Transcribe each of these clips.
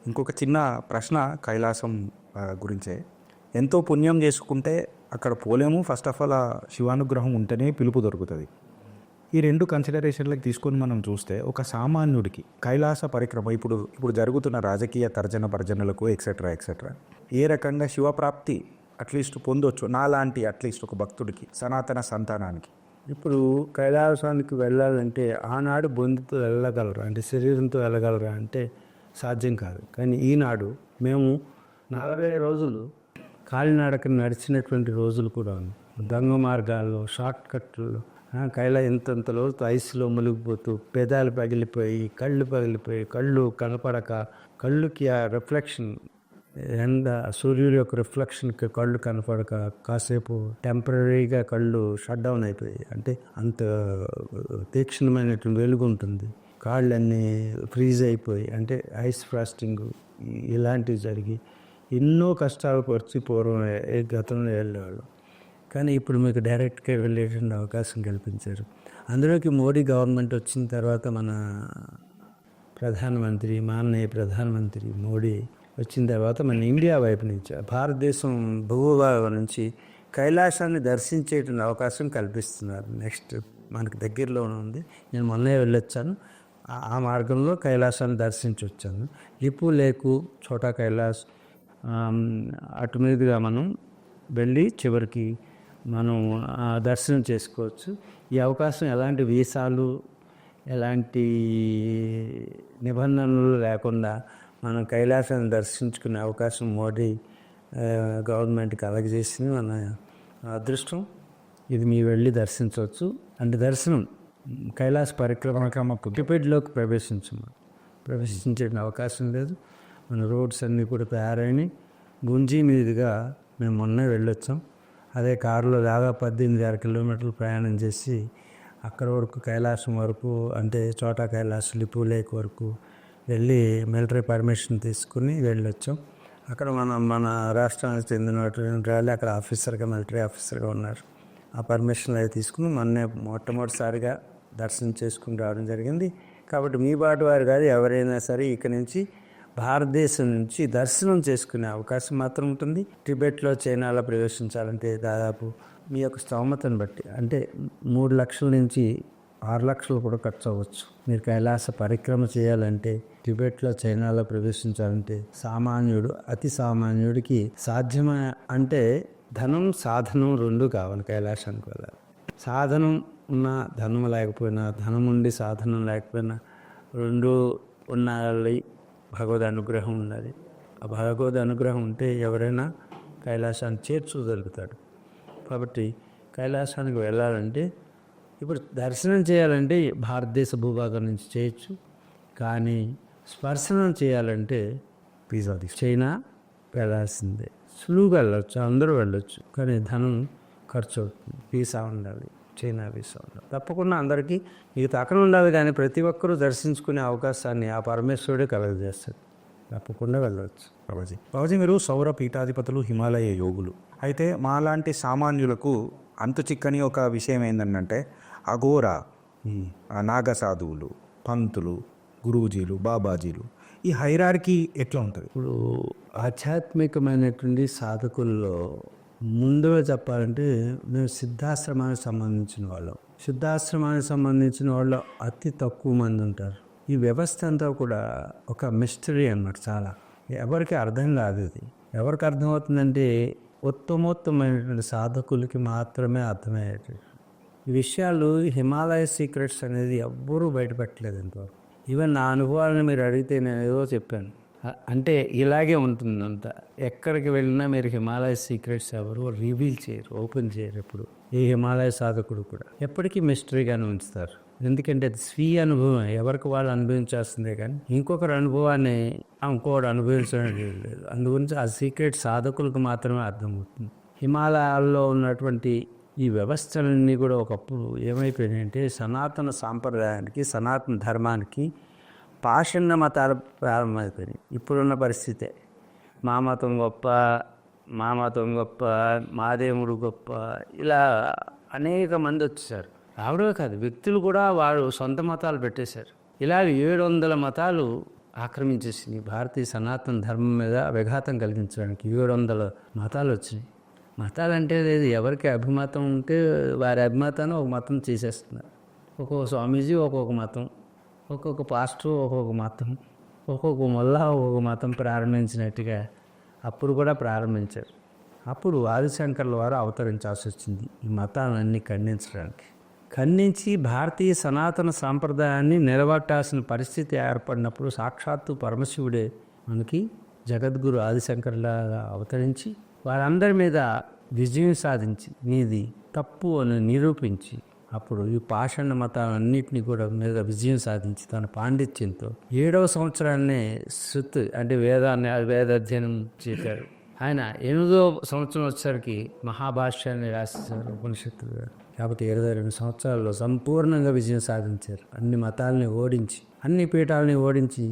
ఇంకొక చిన్న ప్రశ్న కైలాసం గురించే. ఎంతో పుణ్యం చేసుకుంటే అక్కడ పోలేము. ఫస్ట్ ఆఫ్ ఆల్ ఆ శివానుగ్రహం ఉంటేనే పిలుపు దొరుకుతుంది. ఈ రెండు కన్సిడరేషన్లకు తీసుకొని మనం చూస్తే ఒక సామాన్యుడికి కైలాస పరిక్రమ ఇప్పుడు ఇప్పుడు జరుగుతున్న రాజకీయ తర్జన భర్జనలకు ఎక్సెట్రా ఎక్సెట్రా ఏ రకంగా శివప్రాప్తి అట్లీస్ట్ పొందొచ్చు నాలాంటి అట్లీస్ట్ ఒక భక్తుడికి, సనాతన సంతానానికి? ఇప్పుడు కైలాసానికి వెళ్ళాలంటే ఆనాడు బొందుతో వెళ్ళగలరా అంటే శరీరంతో వెళ్ళగలరా అంటే సాధ్యం కాదు. కానీ ఈనాడు మేము 40 రోజులు కాలినడక నడిచినటువంటి రోజులు కూడా ఉన్నాయి. దొంగ మార్గాల్లో, షార్ట్ కట్లు, ఇంతంత లోతు ఐస్లో మునిగిపోతూ పెదాలు పగిలిపోయి కళ్ళు కనపడక, కళ్ళుకి ఆ రిఫ్లెక్షన్ సూర్యుడి యొక్క రిఫ్లెక్షన్కి కళ్ళు కనపడక కాసేపు టెంపరీగా కళ్ళు షట్ డౌన్ అయిపోయి, అంటే అంత తీక్షణమైనటువంటి వెలుగు ఉంటుంది. కాళ్ళన్నీ ఫ్రీజ్ అయిపోయి, అంటే ఐస్ ఫ్రాస్టింగ్ ఇలాంటివి జరిగి ఎన్నో కష్టాలు పరిచి పూర్వం గతంలో వెళ్ళేవాళ్ళు. కానీ ఇప్పుడు మీకు డైరెక్ట్గా వెళ్ళేటువంటి అవకాశం కల్పించారు. అందులోకి మోడీ గవర్నమెంట్ వచ్చిన తర్వాత మన మాననీయ ప్రధానమంత్రి మోడీ వచ్చిన తర్వాత మన ఇండియా వైపు నుంచి, భారతదేశం భూభాగం నుంచి కైలాసాన్ని దర్శించేటువంటి అవకాశం కల్పిస్తున్నారు. నెక్స్ట్ మనకు దగ్గరలో ఉంది. నేను మొన్నే వెళ్ళొచ్చాను. ఆ మార్గంలో కైలాసాన్ని దర్శించి వచ్చాను. లిపు లేకు, చోటా కైలాస్ అటు మీదుగా మనం వెళ్ళి చివరికి మనం దర్శనం చేసుకోవచ్చు. ఈ అవకాశం ఎలాంటి వీసాలు, ఎలాంటి నిబంధనలు లేకుండా మనం కైలాసాన్ని దర్శించుకునే అవకాశం మోడీ గవర్నమెంట్కి కలగజేసింది. మన అదృష్టం. ఇది మీ వెళ్ళి దర్శించవచ్చు. అంటే దర్శనం కైలాస పరిక్రమ టిబెట్లోకి ప్రవేశించే అవకాశం లేదు. మన రోడ్స్ అన్నీ కూడా తయారైనవి. గుంజీ మీదుగా మేము మొన్నే వెళ్ళొచ్చాం. అదే కారులో దాదాపు 18,6 కిలోమీటర్లు ప్రయాణం చేసి అక్కడ వరకు కైలాసం వరకు, అంటే చోటా కైలాస్, లిపు లేక్ వరకు వెళ్ళి మిలిటరీ పర్మిషన్ తీసుకుని వెళ్ళొచ్చాం. అక్కడ మన రాష్ట్రానికి చెందినటువంటి వాళ్ళు అక్కడ మిలిటరీ ఆఫీసర్గా ఉన్నారు. ఆ పర్మిషన్లు అవి తీసుకుని మొట్టమొదటిసారిగా దర్శనం చేసుకుని రావడం జరిగింది. కాబట్టి మీ బాటు వారు కాదు, ఎవరైనా సరే ఇక్కడి నుంచి భారతదేశం నుంచి దర్శనం చేసుకునే అవకాశం మాత్రం ఉంటుంది. టిబెట్లో, చైనాలో ప్రవేశించాలంటే దాదాపు మీ యొక్క స్తోమతను బట్టి, అంటే 3 లక్షల నుంచి 6 లక్షలు కూడా ఖర్చు అవ్వచ్చు. మీరు కైలాస పరిక్రమ చేయాలంటే, టిబెట్లో, చైనాలో ప్రవేశించాలంటే అతి సామాన్యుడికి సాధ్యమే. అంటే ధనం, సాధనం 2 కావాలి కైలాసానికి వెళ్ళాలి. సాధనం ఉన్నా, ధనం లేకపోయినా, ధనం ఉండి సాధనం లేకపోయినా 2 ఉండాలి. భగవద్ అనుగ్రహం ఉండాలి. ఆ భగవద్ అనుగ్రహం ఉంటే ఎవరైనా కైలాసాన్ని చేర్చుకోగలుగుతాడు. కాబట్టి కైలాసానికి వెళ్ళాలంటే, ఇప్పుడు దర్శనం చేయాలంటే భారతదేశ భూభాగం నుంచి చేయొచ్చు. కానీ స్పర్శనం చేయాలంటే చైనా వెళ్ళాల్సిందే. సులువుగా వెళ్ళొచ్చు, అందరూ వెళ్ళొచ్చు. కానీ ధనం ఖర్చు అవుతుంది. వీసా ఉండాలి, చైనా వీసా ఉండాలి. తప్పకుండా అందరికీ మీకు అక్కడ ఉండాలి. కానీ ప్రతి ఒక్కరూ దర్శించుకునే అవకాశాన్ని ఆ పరమేశ్వరుడే కలగజేస్తాడు. తప్పకుండా వెళ్ళవచ్చు. బాబాజీ, మీరు సౌర పీఠాధిపతులు, హిమాలయ యోగులు. అయితే మాలాంటి సామాన్యులకు అంతు చిక్కని ఒక విషయం ఏంటంటే, అఘోర, నాగ సాధువులు, పంతులు, గురూజీలు, బాబాజీలు, ఈ హైరార్కీ ఎట్లా ఉంటుంది? ఇప్పుడు ఆధ్యాత్మికమైనటువంటి సాధకుల్లో ముందుగా చెప్పాలంటే, మేము సిద్ధాశ్రమానికి సంబంధించిన వాళ్ళు అతి తక్కువ మంది ఉంటారు. ఈ వ్యవస్థ అంతా కూడా ఒక మిస్టరీ అన్నమాట. చాలా ఎవరికి అర్థం కాదు. ఇది ఎవరికి అర్థమవుతుందంటే ఉత్తమోత్తమైనటువంటి సాధకులకి మాత్రమే అర్థమయ్యేది. ఈ విషయాలు హిమాలయ సీక్రెట్స్ అనేది ఎవ్వరూ బయటపెట్టలేదు ఇంతవరకు. ఈవెన్ నా అనుభవాలను మీరు అడిగితే నేను ఏదో చెప్పాను. అంటే ఇలాగే ఉంటుందంతా. ఎక్కడికి వెళ్ళినా మీరు హిమాలయ సీక్రెట్స్ ఎవరు రివీల్ చేయరు, ఓపెన్ చేయరు. ఎప్పుడు ఏ హిమాలయ సాధకుడు కూడా ఎప్పటికీ మిస్టరీగానే ఉంచుతారు. ఎందుకంటే అది స్వీయ అనుభవం, ఎవరికి వాళ్ళు అనుభవించాల్సిందే. కానీ ఇంకొకరి అనుభవాన్ని ఇంకొకటి అనుభవించడం లేదు. అందుగురించి ఆ సీక్రెట్ సాధకులకు మాత్రమే అర్థమవుతుంది. హిమాలయాల్లో ఉన్నటువంటి ఈ వ్యవస్థలన్నీ కూడా ఒకప్పుడు ఏమైపోయినాయంటే, సనాతన సాంప్రదాయానికి, సనాతన ధర్మానికి పాషండ మతాలు ప్రారంభమైపోయినాయి. ఇప్పుడున్న పరిస్థితే మా మతం గొప్ప, మా దేవుడు గొప్ప, ఇలా అనేక మంది వచ్చేసారు. రావడమే కాదు, వ్యక్తులు కూడా వారు సొంత మతాలు పెట్టేశారు. ఇలా 700 మతాలు ఆక్రమించేసి భారతీయ సనాతన ధర్మం మీద విఘాతం కలిగించడానికి 700 మతాలు వచ్చినాయి. మతాలు అంటే లేదు, ఎవరికి అభిమతం ఉంటే వారి అభిమతాన్ని ఒక మతం చేసేస్తున్నారు. ఒక్కొక్క స్వామీజీ ఒక్కొక్క మతం, ఒక్కొక్క పాస్టర్ ఒక్కొక్క మతం, ఒక్కొక్క మొల్లా ఒక్కొక్క మతం ప్రారంభించినట్టుగా అప్పుడు కూడా ప్రారంభించారు. అప్పుడు ఆదిశంకర్ల వారు అవతరించాల్సి వచ్చింది ఈ మతాలన్నీ ఖండించడానికి. ఖండించి భారతీయ సనాతన సాంప్రదాయాన్ని నిలబట్టాల్సిన పరిస్థితి ఏర్పడినప్పుడు సాక్షాత్తు పరమశివుడే మనకి జగద్గురు ఆదిశంకర్లాగా అవతరించి వారందరి మీద విజయం సాధించి మీది తప్పు అని నిరూపించి అప్పుడు ఈ పాషాణ మతాలన్నింటినీ కూడా మీద విజయం సాధించి తన పాండిత్యంతో 7వ సంవత్సరాన్నే శృత్ అంటే వేదాధ్యయనం చేశారు. ఆయన 8వ సంవత్సరం వచ్చేసరికి మహాభాష్యాన్ని రాసేశారు ఉపనిషత్తులు. కాబట్టి 22 సంవత్సరాల్లో సంపూర్ణంగా విజయం సాధించారు. అన్ని మతాలని ఓడించి, అన్ని పీఠాలని ఓడించి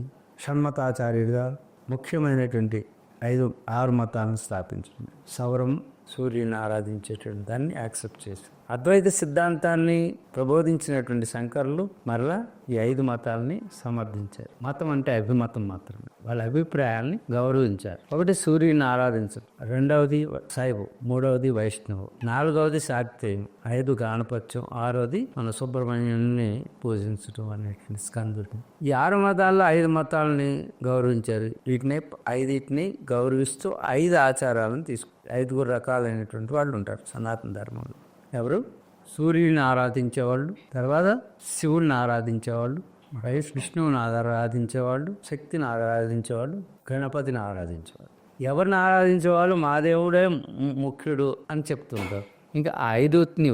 షణ్మతాచార్యుడిగా ముఖ్యమైనటువంటి 6 మతాలను స్థాపించింది. సౌరం సూర్యుని ఆరాధించేటువంటి దాన్ని యాక్సెప్ట్ చేశారు. అద్వైత సిద్ధాంతాన్ని ప్రబోధించినటువంటి శంకరులు మరలా ఈ 5 మతాలని సమర్థించారు. మతం అంటే అభిమతం మాత్రమే, వాళ్ళ అభిప్రాయాల్ని గౌరవించారు. ఒకటి సూర్యుని ఆరాధించడం, 2వది శైవం, 3వది వైష్ణవం, 4వది శాక్తేయం, 5 గాణపత్యం, 6వది మన సుబ్రహ్మణ్యుని పూజించడం అనేటువంటి స్కందుడిని. ఈ 6 మతాల్లో 5 మతాలని గౌరవించారు. వీటిని 5టిని గౌరవిస్తూ 5 ఆచారాలను తీసుకు 5 రకాలైనటువంటి వాళ్ళు ఉంటారు సనాతన ధర్మంలో. ఎవరు? సూర్యుని ఆరాధించేవాళ్ళు, తర్వాత శివుడిని ఆరాధించేవాళ్ళు, విష్ణువుని ఆరాధించేవాళ్ళు, శక్తిని ఆరాధించేవాళ్ళు, గణపతిని ఆరాధించేవాళ్ళు. ఎవరిని ఆరాధించేవాళ్ళు మా దేవుడే ముఖ్యుడు అని చెప్తుంటారు. ఇంకా 5ని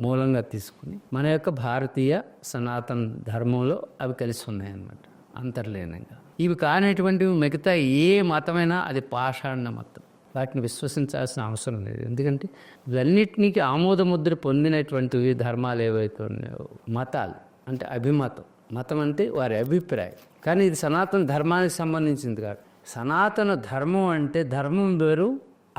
మూలంగా తీసుకుని మన యొక్క భారతీయ సనాతన ధర్మంలో అవి కలిసి ఉన్నాయన్నమాట అంతర్లీనంగా. ఇవి కానిటువంటివి మిగతా ఏ మతమైనా అది పాషాణ మతం, వాటిని విశ్వసించాల్సిన అవసరం లేదు. ఎందుకంటే ఇవన్నిటికీ ఆమోదముద్ర పొందినటువంటివి ధర్మాలు ఏవైతే ఉన్నాయో మతాలు అంటే అభిమతం. మతం అంటే వారి అభిప్రాయం. కానీ ఇది సనాతన ధర్మానికి సంబంధించింది కాదు. సనాతన ధర్మం అంటే ధర్మం వేరు,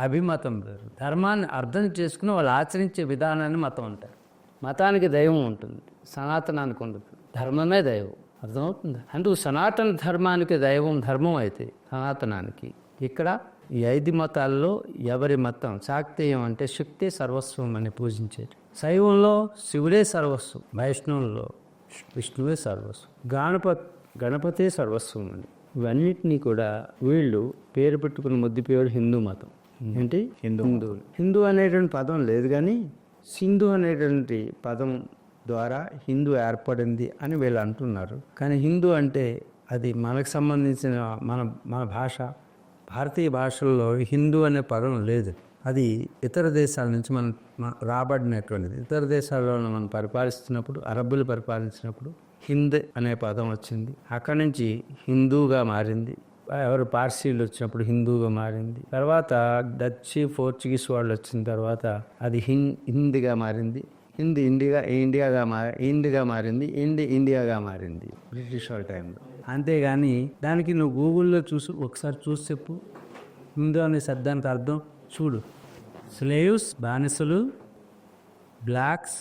అభిమతం వేరు. ధర్మాన్ని అర్థం చేసుకుని వాళ్ళు ఆచరించే విధానాన్ని మతం అంటారు. మతానికి దైవం ఉంటుంది, సనాతనానికి ఉండదు. ధర్మమే దైవం. అర్థమవుతుంది? అందుకు సనాతన ధర్మానికి దైవం ధర్మం అయితే సనాతనానికి ఇక్కడ ఈ 5 మతాల్లో ఎవరి మతం శాక్తేయం అంటే శక్తే సర్వస్వం అని పూజించేది. శైవంలో శివుడే సర్వస్వం, వైష్ణవంలో విష్ణువే సర్వస్వం, గణపతే సర్వస్వం అని. ఇవన్నిటినీ కూడా వీళ్ళు పేరు పెట్టుకున్న ముద్దు పేరు హిందూ మతం. ఏంటి? హిందూ అనేటువంటి పదం లేదు, కానీ సింధు అనేటువంటి పదం ద్వారా హిందూ ఏర్పడింది అని వీళ్ళు అంటున్నారు. కానీ హిందూ అంటే అది మనకు సంబంధించిన మన భాష. భారతీయ భాషల్లో హిందూ అనే పదం లేదు. అది ఇతర దేశాల నుంచి మనం రాబడినటువంటిది. ఇతర దేశాల్లో మనం పరిపాలిస్తున్నప్పుడు, అరబ్బులు పరిపాలించినప్పుడు హింద్ అనే పదం వచ్చింది. అక్కడి నుంచి హిందూగా మారింది. ఎవరు పార్సీలు వచ్చినప్పుడు హిందూగా మారింది. తర్వాత డచ్, పోర్చుగీస్ వాళ్ళు వచ్చిన తర్వాత అది హిందీగా మారింది. హిందీ ఇండియాగా మారింది. ఇండియాగా మారింది బ్రిటిష్ వాళ్ళ టైంలో. అంతేగాని దానికి నువ్వు గూగుల్లో ఒకసారి చూసి చెప్పు హిందూ అనే శబ్దానికి అర్థం చూడు. స్లేవ్స్ బానిసలు, బ్లాక్స్.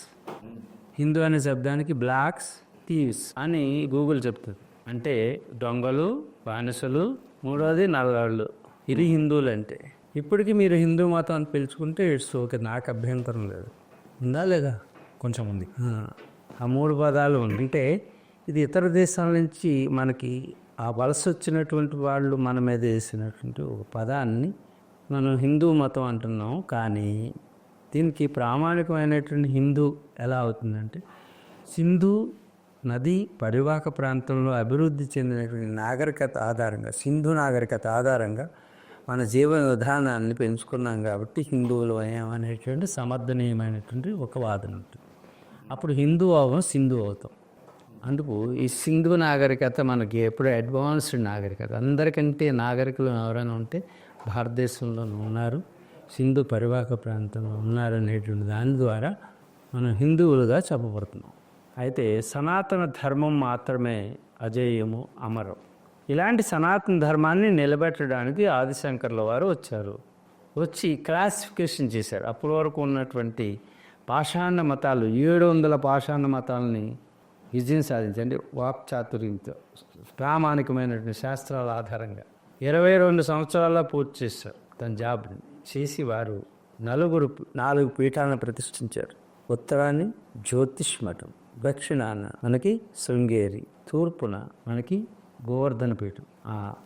హిందూ అనే శబ్దానికి బ్లాక్స్, థీవ్స్ అని గూగుల్ చెప్తుంది. అంటే దొంగలు, బానిసలు, 3వది నల్లవాళ్ళు. ఇది హిందువులు అంటే. ఇప్పటికీ మీరు హిందూ మతం అని పిలుచుకుంటే ఇట్స్ ఓకే, నాకు అభ్యంతరం లేదు. ఉందా లేదా? కొంచెం ఉంది. ఆ 3 పదాలు ఉంది. అంటే ఇది ఇతర దేశాల నుంచి మనకి ఆ వలస వచ్చినటువంటి వాళ్ళు మన మీద వేసినటువంటి ఒక పదాన్ని మనం హిందూ మతం అంటున్నాం. కానీ దీనికి ప్రామాణికమైనటువంటి హిందూ ఎలా అవుతుందంటే సింధు నది పరివాహక ప్రాంతంలో అభివృద్ధి చెందినటువంటి నాగరికత ఆధారంగా, సింధు నాగరికత ఆధారంగా మన జీవన విధానాన్ని పెంచుకున్నాం కాబట్టి హిందువులు అనేటువంటి సమర్థనీయమైనటువంటి ఒక వాదన ఉంటుంది. అప్పుడు హిందూ అవ్వం, సింధు అవుతాం. అందుకు ఈ సింధు నాగరికత మనకి ఎప్పుడు అడ్వాన్స్డ్ నాగరికత. అందరికంటే నాగరికులు ఎవరైనా ఉంటే భారతదేశంలో ఉన్నారు, సింధు పరివాహక ప్రాంతంలో ఉన్నారు అనేటువంటి దాని ద్వారా మనం హిందువులుగా చెప్పబడుతున్నాం. అయితే సనాతన ధర్మం మాత్రమే అజేయము, అమరం. ఇలాంటి సనాతన ధర్మాన్ని నిలబెట్టడానికి ఆదిశంకర్ల వారు వచ్చి క్లాసిఫికేషన్ చేశారు. అప్పటి వరకు ఉన్నటువంటి పాషాణ మతాలు 700 పాషాణ మతాలని విజయం సాధించండి వాక్చాతుర్యంతో ప్రామాణికమైనటువంటి శాస్త్రాల ఆధారంగా 22 సంవత్సరాల్లో పూర్తి చేశారు తన జాబ్ని. చేసి వారు 4 పీఠాలను ప్రతిష్ఠించారు. ఉత్తరాన్ని జ్యోతిష్ మఠం, దక్షిణాన మనకి శృంగేరి, తూర్పున మనకి గోవర్ధన పీఠం,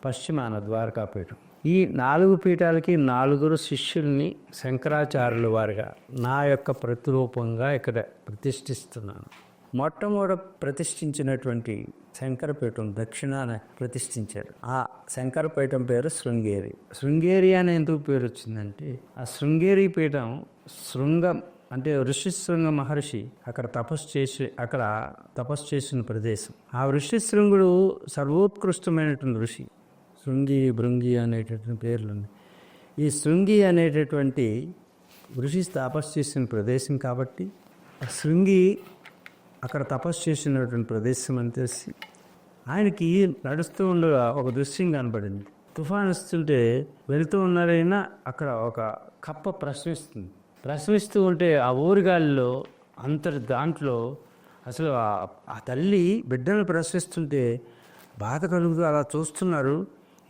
పశ్చిమాన ద్వారకా పీఠం. ఈ 4 పీఠాలకి 4 శిష్యుల్ని శంకరాచార్యుల వారుగా నా యొక్క ప్రతిరూపంగా ఇక్కడ ప్రతిష్ఠిస్తున్నాను. మొట్టమొదట ప్రతిష్ఠించినటువంటి శంకరపీఠం దక్షిణాన ప్రతిష్ఠించారు. ఆ శంకరపీఠం పేరు శృంగేరి. శృంగేరి అని ఎందుకు పేరు వచ్చిందంటే, ఆ శృంగేరి పీఠం శృంగం అంటే ఋషిశృంగ మహర్షి అక్కడ తపస్సు చేసిన ప్రదేశం. ఆ ఋషిశృంగుడు సర్వోత్కృష్టమైనటువంటి ఋషి. శృంగి, భృంగి అనేటటువంటి పేర్లు ఉన్నాయి. ఈ శృంగి అనేటటువంటి ఋషి తపస్సు చేసిన ప్రదేశం కాబట్టి ఆ శృంగి అక్కడ తపస్సు చేసినటువంటి ప్రదేశం అని తెలిసి ఆయనకి నడుస్తూ ఉండగా ఒక దృశ్యం కనపడింది. తుఫాన్ వస్తుంటే వెళుతూ ఉన్నారైనా అక్కడ ఒక కప్ప ప్రశ్నిస్తూ ఉంటే ఆ ఊరిగాలిలో దాంట్లో అసలు ఆ తల్లి బిడ్డను ప్రశ్నిస్తుంటే బాధ కలుగుతూ అలా చూస్తున్నారు.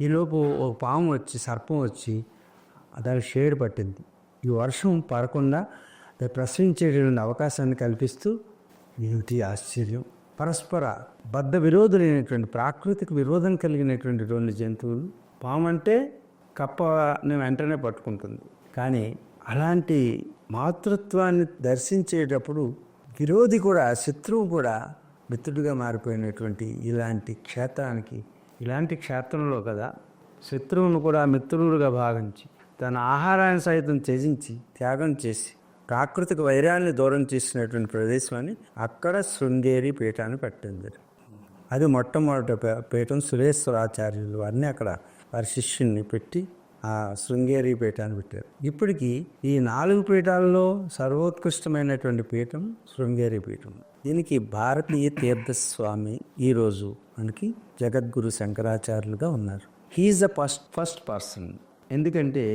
ఈలోపు ఒక పాము వచ్చి, సర్పం వచ్చి దానికి షేడ్ పట్టింది. ఈ వర్షం పడకుండా ప్రశ్నించేటువంటి అవకాశాన్ని కల్పిస్తూ, ఏమిటి ఆశ్చర్యం, పరస్పర బద్ధ విరోధులైనటువంటి ప్రాకృతిక విరోధం కలిగినటువంటి 2 జంతువులు. పాము అంటే కప్పని వెంటనే పట్టుకుంటుంది, కానీ అలాంటి మాతృత్వాన్ని దర్శించేటప్పుడు విరోధి కూడా, శత్రువు కూడా మిత్రుడిగా మారిపోయినటువంటి ఇలాంటి క్షేత్రంలో కదా శత్రువును కూడా మిత్రులుగా భావించి తన ఆహారాన్ని సైతం త్యాగం చేసి ప్రాకృతిక వైరాన్ని దూరం చేసినటువంటి ప్రదేశం అని అక్కడ శృంగేరి పీఠాన్ని పెట్టింది. అది మొట్టమొదటి పీఠం. సురేశ్వరాచార్యులు వారిని అక్కడ వారి శిష్యుల్ని పెట్టి ఆ శృంగేరి పీఠాన్ని పెట్టారు. ఇప్పటికీ ఈ 4 పీఠాల్లో సర్వోత్కృష్టమైనటువంటి పీఠం శృంగేరి పీఠం. దీనికి భారతీయ తీర్థస్వామి ఈరోజు మనకి జగద్గురు శంకరాచార్యులుగా ఉన్నారు. He is the first person. ఎందుకంటే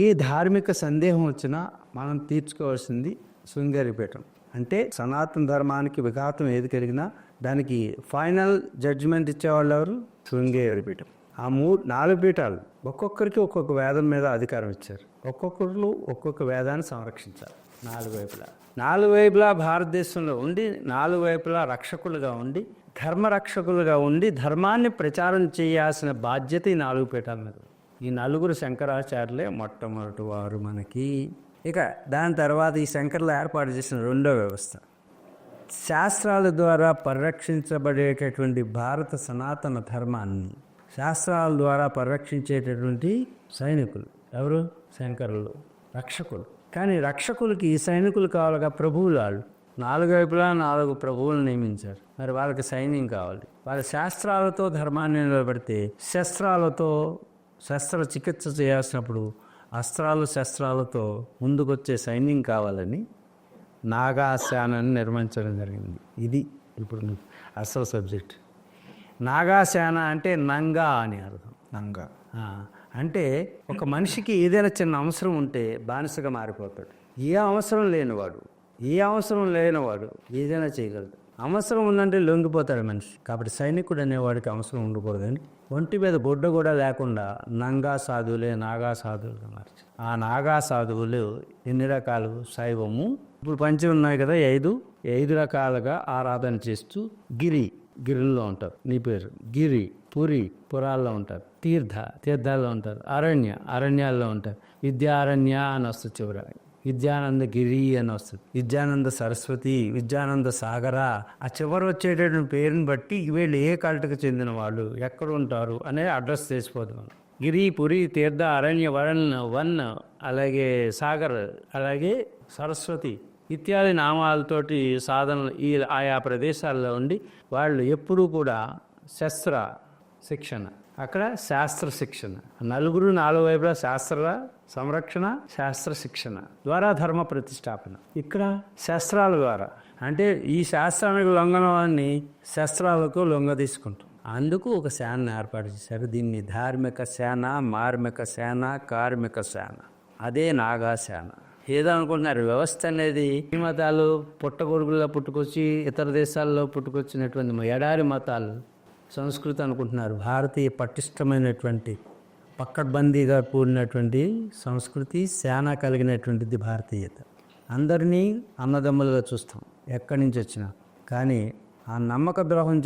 ఏ ధార్మిక సందేహం వచ్చినా మనం తీర్చుకోవాల్సింది శృంగేరి పీఠం. అంటే సనాతన ధర్మానికి విఘాతం ఏది కలిగినా దానికి ఫైనల్ జడ్జిమెంట్ ఇచ్చేవాళ్ళు ఎవరు? శృంగేరి పీఠం. ఆ 4 పీఠాలు ఒక్కొక్కరికి ఒక్కొక్క వేదం మీద అధికారం ఇచ్చారు. ఒక్కొక్కరు ఒక్కొక్క వేదాన్ని సంరక్షించాలి. 4 వైపులా భారతదేశంలో ఉండి 4 వైపులా రక్షకులుగా ఉండి ధర్మరక్షకులుగా ఉండి ధర్మాన్ని ప్రచారం చేయాల్సిన బాధ్యత ఈ 4 పీఠాల మీద. ఈ 4 శంకరాచార్యులే మొట్టమొదటి వారు మనకి. ఇక దాని తర్వాత ఈ శంకర్లు ఏర్పాటు చేసిన 2వ వ్యవస్థ, శాస్త్రాల ద్వారా పరిరక్షించబడేటటువంటి భారత సనాతన ధర్మాన్ని శాస్త్రాల ద్వారా పరిరక్షించేటటువంటి సైనికులు ఎవరు? శంకరులు, రక్షకులు. కానీ రక్షకులకి సైనికులు కావాలిగా, ప్రభువులు. వాళ్ళు 4 వైపులా 4 ప్రభువులు నియమించారు. మరి వాళ్ళకి సైన్యం కావాలి. వాళ్ళ శాస్త్రాలతో ధర్మాన్ని నిలబెడితే శస్త్రచికిత్స చేయాల్సినప్పుడు శస్త్రాలతో ముందుకొచ్చే సైన్యం కావాలని నాగాసేనని నిర్మించడం జరిగింది. ఇది ఇప్పుడు అసలు సబ్జెక్ట్. నాగాసేన అంటే నంగా అని అర్థం. నంగా అంటే ఒక మనిషికి ఏదైనా చిన్న అవసరం ఉంటే బానిసగా మారిపోతాడు. ఏ అవసరం లేనివాడు ఏదైనా చేయగలడు. అవసరం ఉందంటే లొంగిపోతాడు మనిషి. కాబట్టి సైనికుడు అనేవాడికి అవసరం ఉండకూడదని ఒంటి మీద బొడ్డ కూడా లేకుండా నాగా సాధువులుగా మార్చి ఆ నాగా సాధువులు ఎన్ని రకాలు? శైవము, ఇప్పుడు పంచి ఉన్నాయి కదా 5 రకాలుగా ఆరాధన చేస్తూ గిరిలో ఉంటారు. నీ పేరు గిరి, పురాల్లో ఉంటారు. తీర్థాల్లో ఉంటారు. అరణ్యాల్లో ఉంటారు. విద్యారణ్య అని వస్తుంది. చివర విద్యానంద గిరి అని వస్తుంది. విద్యానంద సరస్వతి, విద్యానంద సాగర. ఆ చివర వచ్చేటటువంటి పేరుని బట్టి వీళ్ళు ఏ కల్టకు చెందిన వాళ్ళు, ఎక్కడ ఉంటారు అనే అడ్రస్ తెలిసిపోతుంది మనం. గిరి, పురి, తీర్థ, అరణ్య, వన్, అలాగే సాగర్, అలాగే సరస్వతి ఇత్యాది నామాలతోటి సాధనలు ఈ ఆయా ప్రదేశాల్లో ఉండి వాళ్ళు ఎప్పుడూ కూడా శస్త్ర శిక్షణ, అక్కడ శాస్త్ర శిక్షణ. 4 వైపులా శాస్త్ర సంరక్షణ, శాస్త్ర శిక్షణ ద్వారా ధర్మ ప్రతిష్టాపన. ఇక్కడ శస్త్రాల ద్వారా అంటే ఈ శాస్త్రానికి లొంగనవాన్ని శస్త్రాలకు లొంగ తీసుకుంటాం. అందుకు ఒక సేనను ఏర్పాటు చేశారు. దీన్ని ధార్మిక సేన, మార్మిక సేన, కార్మిక సేన. అదే నాగాసేన. ఏదో అనుకుంటున్నారు. వ్యవస్థ అనేది ఈ మతాలు పుట్టగొడుగుల్లో పుట్టుకొచ్చి ఇతర దేశాల్లో పుట్టుకొచ్చినటువంటి ఎడారి మతాలు సంస్కృతి అనుకుంటున్నారు. భారతీయ పటిష్టమైనటువంటి పక్కడ్బందీగా కూడినటువంటి సంస్కృతి, శానా కలిగినటువంటిది భారతీయత. అందరినీ అన్నదమ్ములుగా చూస్తాం ఎక్కడి నుంచి వచ్చినా. కానీ ఆ నమ్మక ద్రోహం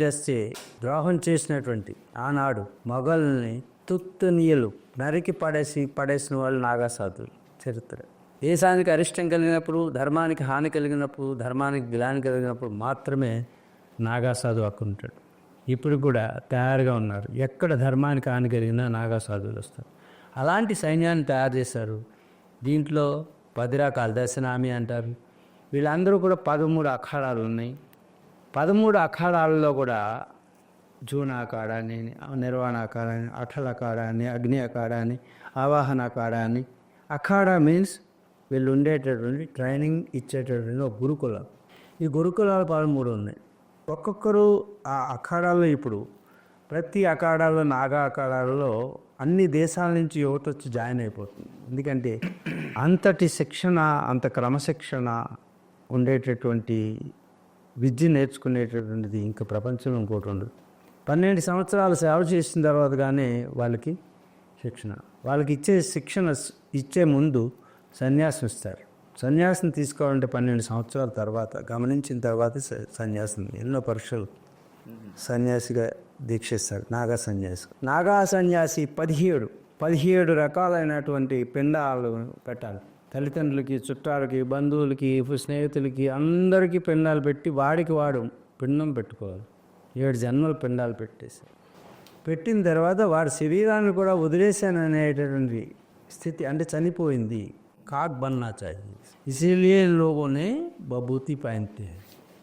చేసినటువంటి ఆనాడు మొఘల్ని తుత్తునీయులు నరికి పడేసిన వాళ్ళు నాగా సాధువులు. చరిత్ర దేశానికి అరిష్టం కలిగినప్పుడు, ధర్మానికి హాని కలిగినప్పుడు, ధర్మానికి గ్లాని కలిగినప్పుడు మాత్రమే నాగా సాధువు అక్కుంటాడు. ఇప్పుడు కూడా తయారుగా ఉన్నారు. ఎక్కడ ధర్మానికి హాని కలిగినా నాగా సాధువులు వస్తారు. అలాంటి సైన్యాన్ని తయారు చేశారు. దీంట్లో 10 రకాల దశనామి అంటారు. వీళ్ళందరూ కూడా 13 అఖాడాలు ఉన్నాయి. 13 అఖాడాలలో కూడా జూన అఖాడా అని, నిర్వాణ అఖాడా అని, అఠల అఖాడా అని, అగ్ని అఖాడా అని, ఆవాహన అఖాడా అని. అఖాడా మీన్స్ వీళ్ళు ఉండేటటువంటి ట్రైనింగ్ ఇచ్చేటటువంటి ఒక గురుకులం. ఈ గురుకులాలు 13 ఉన్నాయి. ఒక్కొక్కరు ఆ అఖాడాల్లో ఇప్పుడు ప్రతి అఖాడాలో, నాగా అఖాడాలలో అన్ని దేశాల నుంచి యువత వచ్చి జాయిన్ అయిపోతుంది. ఎందుకంటే అంతటి శిక్షణ, అంత క్రమశిక్షణ ఉండేటటువంటి విద్య నేర్చుకునేటటువంటిది ఇంకా ప్రపంచంలో ఇంకోటి ఉండదు. 12 సంవత్సరాలు సేవ చేసిన తర్వాత కానీ వాళ్ళకి శిక్షణ, వాళ్ళకి శిక్షణ ఇచ్చే ముందు సన్యాసం ఇస్తారు. సన్యాసం తీసుకోవాలంటే 12 సంవత్సరాల తర్వాత, గమనించిన తర్వాత సన్యాసం. ఎన్నో పరీక్షలు సన్యాసిగా దీక్షిస్తారు. నాగా సన్యాసి 17 రకాలైనటువంటి పిండాలు పెట్టాలి. తల్లిదండ్రులకి, చుట్టాలకి, బంధువులకి, స్నేహితులకి అందరికీ పిండాలు పెట్టి వాడు పిండం పెట్టుకోవాలి. 7 జన్మల పిండాలు పెట్టేశారు. పెట్టిన తర్వాత వాడి శరీరాన్ని కూడా వదిలేశాననేటటువంటి స్థితి, అంటే చనిపోయింది. కాక్ బన్నా చాయి ఇసిలియే లోగోనే బబూతి పైంతే.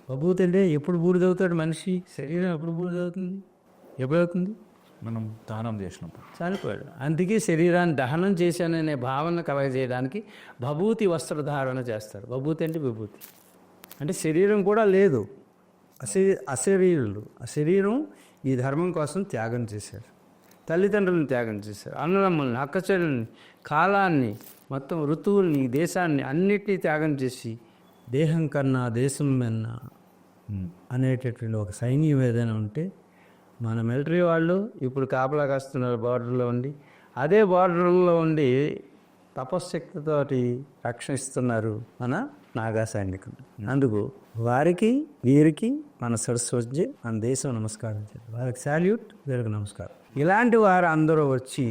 బబూతి అంటే ఎప్పుడు బూడిదవుతాడు మనిషి? శరీరం ఎప్పుడు బూడిదవుతుంది? ఎప్పుడవుతుంది? మనం దానం చేసినప్పుడు చనిపోయాడు. అందుకే శరీరాన్ని దహనం చేశాననే భావన కలగజేయడానికి భభూతి వస్త్రధారణ చేస్తారు. భభూతి అంటే విభూతి, అంటే శరీరం కూడా లేదు, అశరీరులు. ఆ శరీరం ఈ ధర్మం కోసం త్యాగం చేశారు. తల్లిదండ్రులను త్యాగం చేశారు, అన్నదమ్ముల్ని, అక్కచెల్లని, కాలాన్ని, మొత్తం ఋతువుల్ని, దేశాన్ని అన్నిటినీ త్యాగం చేసి దేహం కన్నా దేశం మిన్న అనేటటువంటి ఒక సైన్యం ఏదైనా ఉంటే మన మిలిటరీ వాళ్ళు ఇప్పుడు కాపలా కాస్తున్నారు బార్డర్లో ఉండి. అదే బార్డర్లో ఉండి తపశ్శక్తితోటి రక్షిస్తున్నారు మన నాగా సైనికులు. అందుకు వారికి వీరికి మన సరస్వతి, మన దేశం నమస్కారం చేయాలి. వారికి సాల్యూట్, వీరికి నమస్కారం. ఇలాంటి వారు అందరూ వచ్చి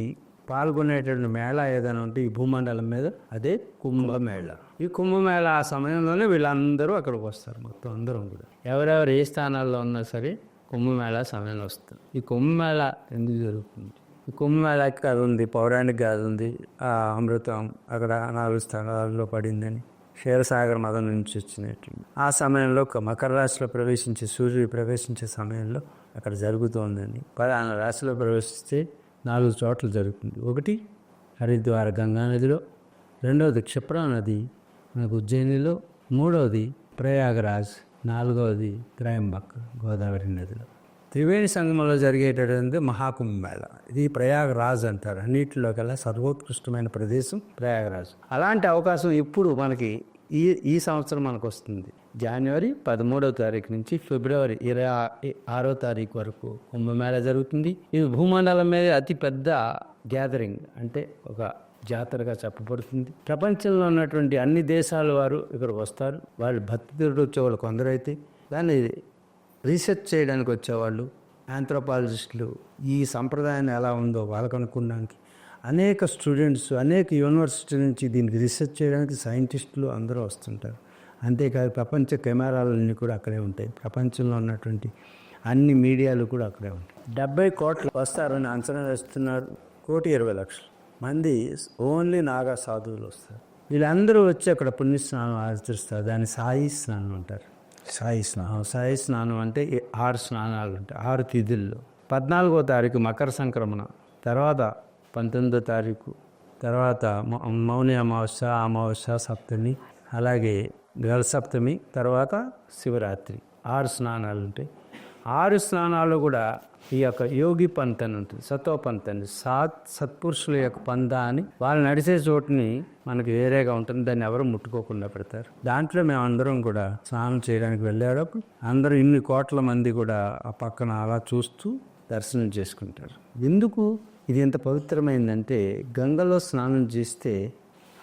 పాల్గొనేటువంటి మేళా ఏదైనా ఉంటే ఈ భూమండలం మీద, అదే కుంభమేళ. ఈ కుంభమేళ ఆ సమయంలోనే వీళ్ళందరూ అక్కడికి వస్తారు. మొత్తం అందరం కూడా ఎవరెవరు ఏ స్థానాల్లో ఉన్నా సరే కుంభమేళ సమయంలో వస్తుంది. ఈ కుంభమేళ ఎందుకు జరుగుతుంది? ఈ కుంభమేళకి అది ఉంది, పౌరాణిక అది ఉంది. ఆ అమృతం అక్కడ 4 స్థలాల్లో పడిందని, క్షీరసాగర్ మదం నుంచి వచ్చినట్టు. ఆ సమయంలో మకర రాశిలో సూర్యుడు ప్రవేశించే సమయంలో అక్కడ జరుగుతోందని. 14 రాశిలో ప్రవేశిస్తే 4 చోట్ల జరుగుతుంది. ఒకటి హరిద్వార గంగా నదిలో, రెండవది క్షిప్రా నది మనకు ఉజ్జయినిలో, మూడవది ప్రయాగరాజ్, 4వది త్రయంబక్ గోదావరి నదిలో. త్రివేణి సంగమంలో జరిగేటటువంటి మహాకుంభమేళ. ఇది ప్రయాగరాజ్ అంటారు. అన్నింటిలో కల్లా సర్వోత్కృష్టమైన ప్రదేశం ప్రయాగరాజ్. అలాంటి అవకాశం ఇప్పుడు మనకి ఈ సంవత్సరం మనకు వస్తుంది. జనవరి 13వ తారీఖు నుంచి ఫిబ్రవరి 26వ తారీఖు వరకు కుంభమేళ జరుగుతుంది. ఇది భూమండలం మీద అతి పెద్ద గ్యాదరింగ్, అంటే ఒక జాతరగా చెప్పబడుతుంది. ప్రపంచంలో ఉన్నటువంటి అన్ని దేశాల వారు ఇక్కడికి వస్తారు. వాళ్ళు భక్తితో వచ్చేవాళ్ళు కొందరైతే, దాన్ని రీసెర్చ్ చేయడానికి వచ్చేవాళ్ళు, ఆంథ్రోపాలజిస్టులు, ఈ సంప్రదాయాన్ని ఎలా ఉందో వాళ్ళకు అనుకోవడానికి అనేక స్టూడెంట్స్, అనేక యూనివర్సిటీ నుంచి దీనికి రీసెర్చ్ చేయడానికి సైంటిస్టులు అందరూ వస్తుంటారు. అంతేకాదు ప్రపంచ కెమెరాలన్నీ కూడా అక్కడే ఉంటాయి. ప్రపంచంలో ఉన్నటువంటి అన్ని మీడియాలు కూడా అక్కడే ఉంటాయి. 70 కోట్లు వస్తారని అంచనా వేస్తున్నారు. 1,20,00,000 మంది ఓన్లీ నాగా సాధువులు వస్తారు. వీళ్ళందరూ వచ్చి అక్కడ పుణ్యస్నానం ఆచరిస్తారు. దాన్ని సాయి స్నానం అంటారు. సాయి స్నానం అంటే 6 స్నానాలు ఉంటాయి, 6 తిథుల్లో. 14వ తారీఖు మకర సంక్రమణ, తర్వాత 19వ తారీఖు, తర్వాత మౌని అమావాస్య, సప్తమి, అలాగే గల సప్తమి, తర్వాత శివరాత్రి. 6 స్నానాలు ఉంటాయి. 6 స్నానాలు కూడా ఈ యొక్క యోగి పంత్ అని ఉంటుంది, సతో పంత్ అని, సత్పురుషుల యొక్క పంద అని వాళ్ళు నడిచే చోటుని మనకి వేరేగా ఉంటుంది, దాన్ని ఎవరు ముట్టుకోకుండా పెడతారు. దాంట్లో మేము అందరం కూడా స్నానం చేయడానికి వెళ్ళేటప్పుడు అందరూ ఇన్ని కోట్ల మంది కూడా ఆ పక్కన అలా చూస్తూ దర్శనం చేసుకుంటారు. ఎందుకు ఇది ఎంత పవిత్రమైందంటే గంగలో స్నానం చేస్తే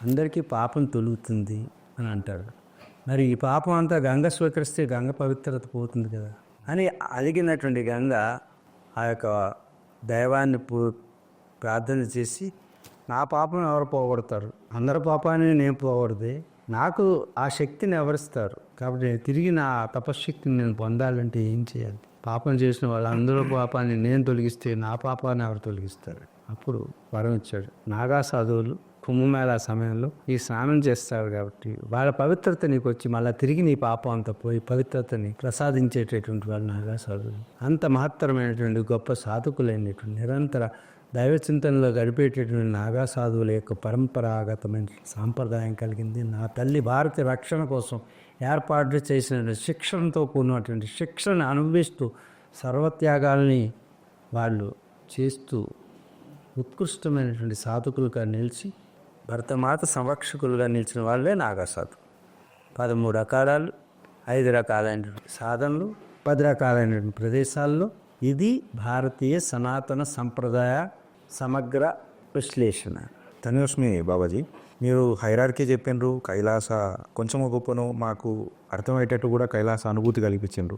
అందరికీ పాపం తొలుగుతుంది అని అంటారు. మరి ఈ పాపం అంతా గంగ స్వీకరిస్తే గంగ పవిత్రత పోతుంది కదా అని అడిగినటువంటి గంగ ఆ యొక్క దైవాన్ని ప్రార్థన చేసి, నా పాపం ఎవరు పోగొడతారు, అందరి పాపాన్ని నేను పోగొడితే నాకు ఆ శక్తిని ఎవరిస్తారు, కాబట్టి తిరిగి నా తపశ్శక్తిని నేను పొందాలంటే ఏం చేయాలి, పాపం చేసిన వాళ్ళందరూ పాపాన్ని నేను తొలగిస్తే నా పాపాన్ని ఎవరు తొలగిస్తారు. అప్పుడు వరం ఇచ్చాడు. నాగా సాధువులు కుంభమేళా సమయంలో ఈ స్నానం చేస్తారు కాబట్టి వాళ్ళ పవిత్రత నీకు వచ్చి మళ్ళీ తిరిగి నీ పాపం అంతా పోయి పవిత్రతని ప్రసాదించేటటువంటి వాళ్ళు నాగా సాధువులు. అంత మహత్తరమైనటువంటి గొప్ప సాధకులైనటువంటి నిరంతర దైవ చింతనలో గడిపేటటువంటి నాగా సాధువుల యొక్క పరంపరాగతమైన సాంప్రదాయం కలిగింది. నా తల్లి భారత రక్షణ కోసం ఏర్పాటు చేసిన శిక్షణతో కూడినటువంటి శిక్షణ అనుభవిస్తూ సర్వత్యాగాల్ని వాళ్ళు చేస్తూ ఉత్కృష్టమైనటువంటి సాధకులుగా నిలిచి భరతమాత సంరక్షకులుగా నిలిచిన వాళ్ళే నాగాసాధు. 13 అఖాడాలు, 5 రకాలైనటువంటి సాధనలు, 10 రకాలైనటువంటి ప్రదేశాల్లో ఇది భారతీయ సనాతన సంప్రదాయ సమగ్ర విశ్లేషణ. ధన్యోస్మి బాబాజీ. మీరు హైరార్కీ చెప్పినారు, కైలాస కొంచెం గొప్పను మాకు అర్థమయ్యేటట్టు కూడా కైలాస అనుభూతి కల్పించారు.